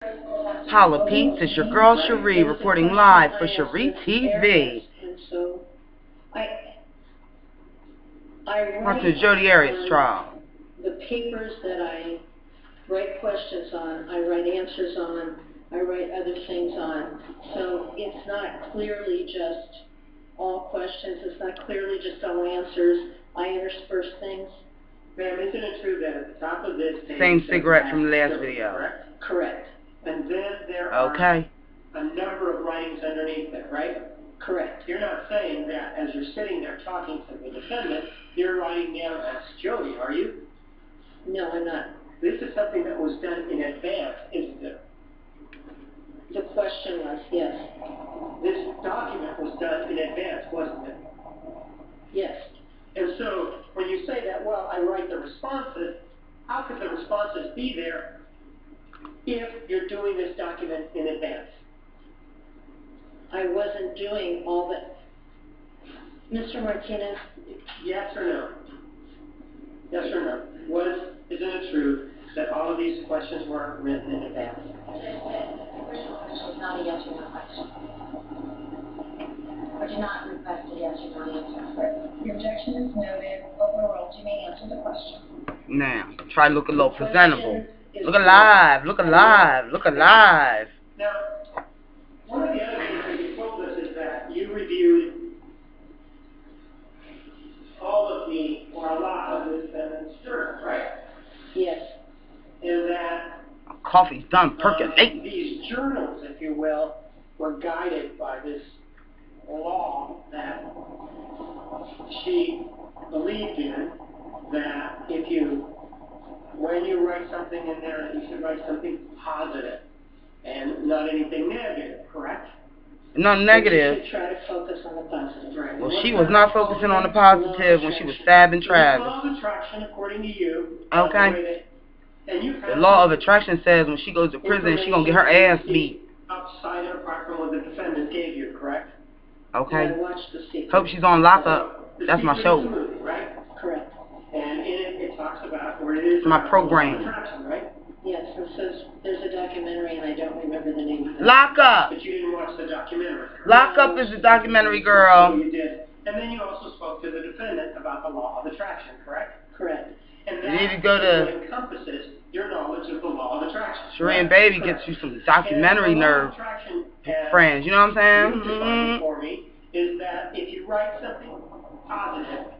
Holla Peeps, it's your girl Schree reporting live for SchreeTV. And so I What's the Jodi Arias trial? The papers that I write questions on, I write answers on, I write other things on. So it's not clearly just all questions, it's not clearly just all answers. I intersperse things. Ma'am, isn't it true that at the top of this page... Same cigarette from the last video. Correct? Correct. And then there are a number of writings underneath there, right? Correct. You're not saying that as you're sitting there talking to the defendant, you're writing down "Ask Jodi," are you? No, I'm not. This is something that was done in advance, isn't it? The question was, yes. This document was done in advance, wasn't it? Yes. And so, when you say that, well, I write the responses, how could the responses be there if you're doing this document in advance? I wasn't doing all the... Mr. Martinez? Yes or no? Yes or no? Isn't it true that all of these questions were written in advance? The original question was not a yes or no question. I did not request a yes or no answer. Your objection is noted. Overruled. You may answer the question. Now, try to look a little presentable. Look alive, look alive, look alive. Now, one of the other things that you told us is that you reviewed all of or a lot of the defendant's journals, right? Yes. And that coffee's done percolating. These journals, if you will, were guided by this law that she believed in, that when you write something in there, that you should write something positive and not anything negative, correct? Not negative. You should try to focus on the positive. Right. Well, she was not focusing on the positive when she was stabbing Travis. The law of attraction, according to you. Okay. The law of attraction says when she goes to prison, she's going to get her ass beat. Outside and apart from what the defendant gave you, correct? Okay. I watched the secret. Hope she's on lockup. That's my show. Movie, right? Correct. And in it talks about where it is. It's my program. Right? Yes, it says there's a documentary and I don't remember the name of it. Lockup. But you didn't watch the documentary. Lockup is the documentary, girl. So you did. And then you also spoke to the defendant about the law of attraction, correct? Correct. And you need to go to encompasses your knowledge of the law of attraction. Schree and Baby gets you some documentary nerve friends. You know what I'm saying? Mm-hmm. For me is that if you write something positive,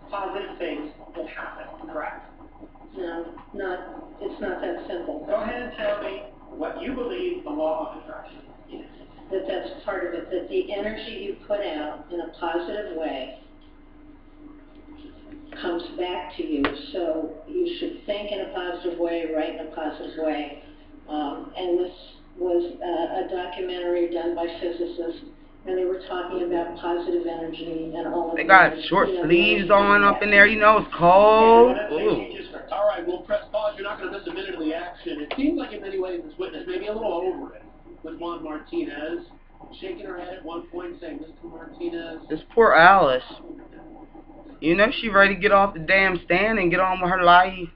positive things will happen, correct? No, it's not that simple. Go ahead and tell me what you believe the law of attraction is. That's part of it, that the energy you put out in a positive way comes back to you. So you should think in a positive way, write in a positive way. And this was a documentary done by physicists, and they were talking about positive energy and all of that. They got short sleeves on up in there, you know, it's cold. All right, we'll press pause. You're not going to miss a minute of the action. It seems like in many ways this witness may be a little over it with Juan Martinez, shaking her head at one point saying, Mr. Martinez. This poor Alice. You know she ready to get off the damn stand and get on with her life.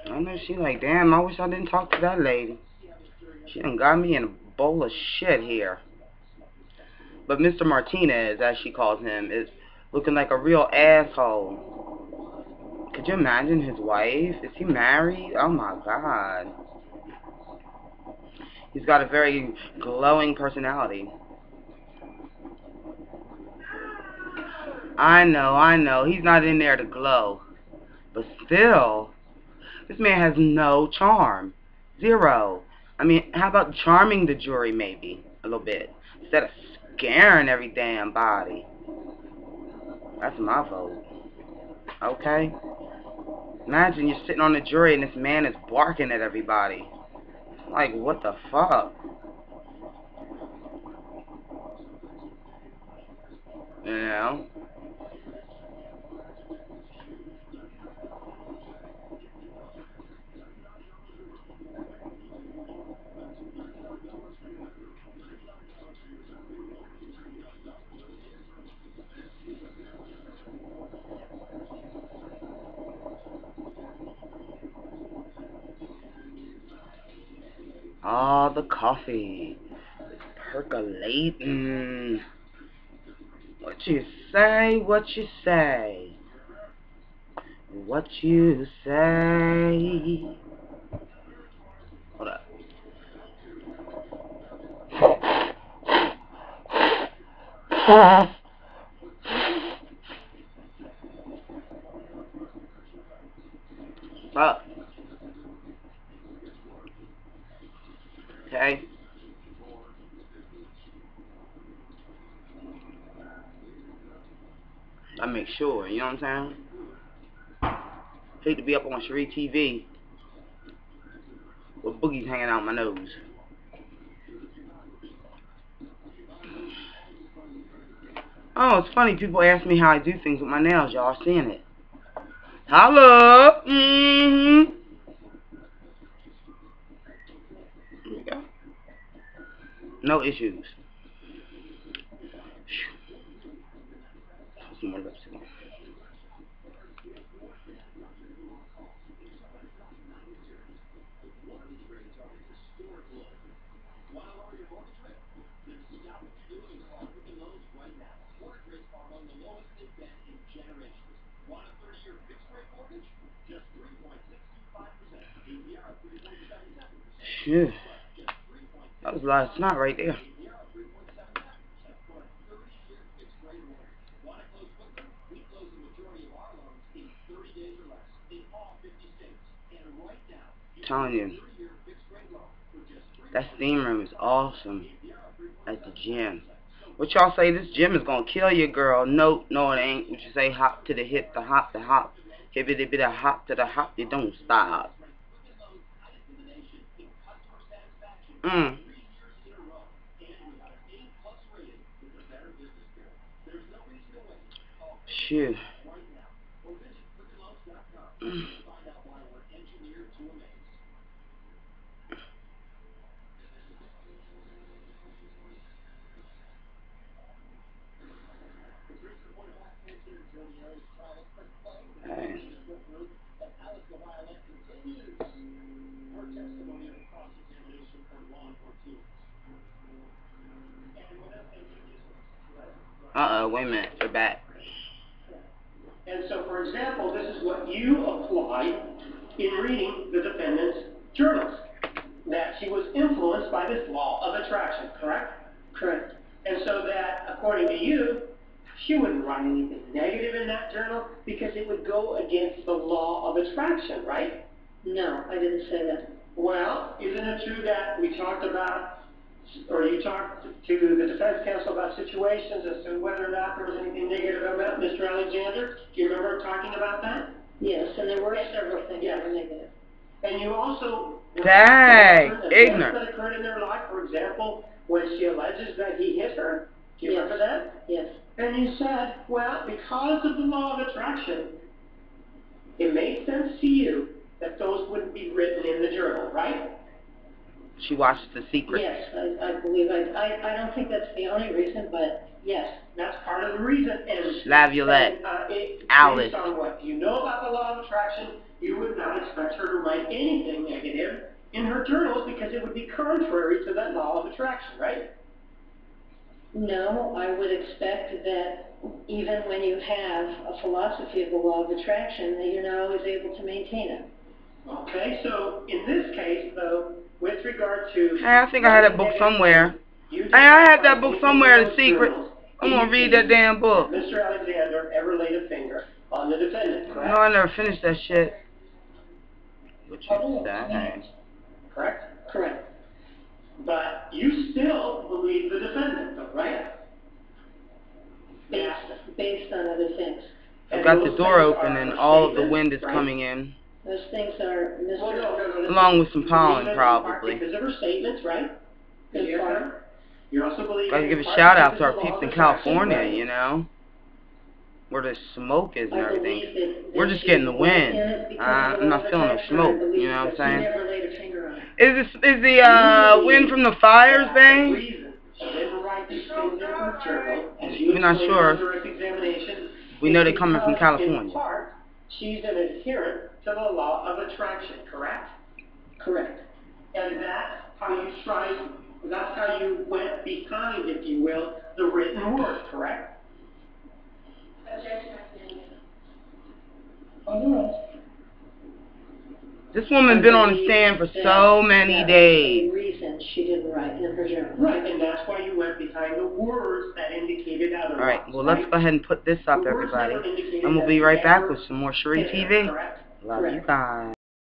I know she like, damn, I wish I didn't talk to that lady. She done got me in a bowl of shit here. But Mr. Martinez, as she calls him, is looking like a real asshole. Could you imagine his wife? Is he married? Oh my God. He's got a very glowing personality. I know. He's not in there to glow. But still, this man has no charm. Zero. I mean, how about charming the jury maybe a little bit instead of scaring every damn body? That's my vote. Okay? Imagine you're sitting on the jury and this man is barking at everybody. Like, what the fuck? You know? Ah, the coffee. It's percolating. What you say? What you say? What you say? Hold up. Up. Okay. I make sure, you know what I'm saying? Hate to be up on SchreeTV with boogies hanging out my nose. Oh, it's funny. People ask me how I do things with my nails. Y'all seeing it. Hello. There we go. No issues. Some more lipstick on. Phew. That was a lot of snot right there. I'm telling you, that steam room is awesome at the gym. What y'all say? This gym is gonna kill you, girl. No, no, it ain't. What you say? Hop to the hip, the hop, the hop. Hippity bit a hop to the hop. You don't stop. Shit. Hey. Wait a minute, they're back. And so, for example, this is what you applied in reading the defendant's journals, that she was influenced by this law of attraction, correct? Correct. And so that, according to you, she wouldn't write anything negative in that journal because it would go against the law of attraction, right? No, I didn't say that. Well, isn't it true that we talked about, or you talked to the defense counsel about situations as to whether or not there was anything negative about Mr. Alexander? Do you remember talking about that? Yes, and there were several things Yes. that were negative. And you also... Dang, ignorant. That occurred in their life, for example, when she alleges that he hit her. Do you remember that? Yes. And you said, well, because of the law of attraction, it made sense to you that those wouldn't be written in the journal, right? She watched The Secret. Yes, I believe I don't think that's the only reason, but yes. That's part of the reason. And Laviolette. Alice. Based on what you know about the law of attraction, you would not expect her to write anything negative in her journals because it would be contrary to that law of attraction, right? No, I would expect that even when you have a philosophy of the law of attraction, that you're not always able to maintain it. Okay, so in this case, though, with regard to... Hey, I think I had that book somewhere. Hey, I had that book somewhere, The Secret. I'm gonna read that damn book. Mr. Alexander ever laid a finger on the defendant, correct? No, I never finished that shit. What you say? Correct? Correct. But you still believe the defendant, though, right? Based on other things. I've got the door open and all of the wind is coming in. Those things are Mr. Along with some pollen, probably. Because of her statements, right? You also believe... Gotta give a shout out to our peeps in California, you know, where the smoke is and everything. We're just getting the wind. I'm not feeling no smoke, you know what I'm saying? Is the wind from the fires, bang? We're not sure. We know they're coming from California. She's an adherent to the law of attraction, correct? Correct. And that how you tried, that's how you went behind, if you will, the written word, correct? This woman's been on the stand for so many days. The reason she didn't write in her journal. Right, and that's why you went behind the words that indicated otherwise. Alright, well let's go ahead and put this up, everybody. And we'll be right back with some more SchreeTV. Love you guys.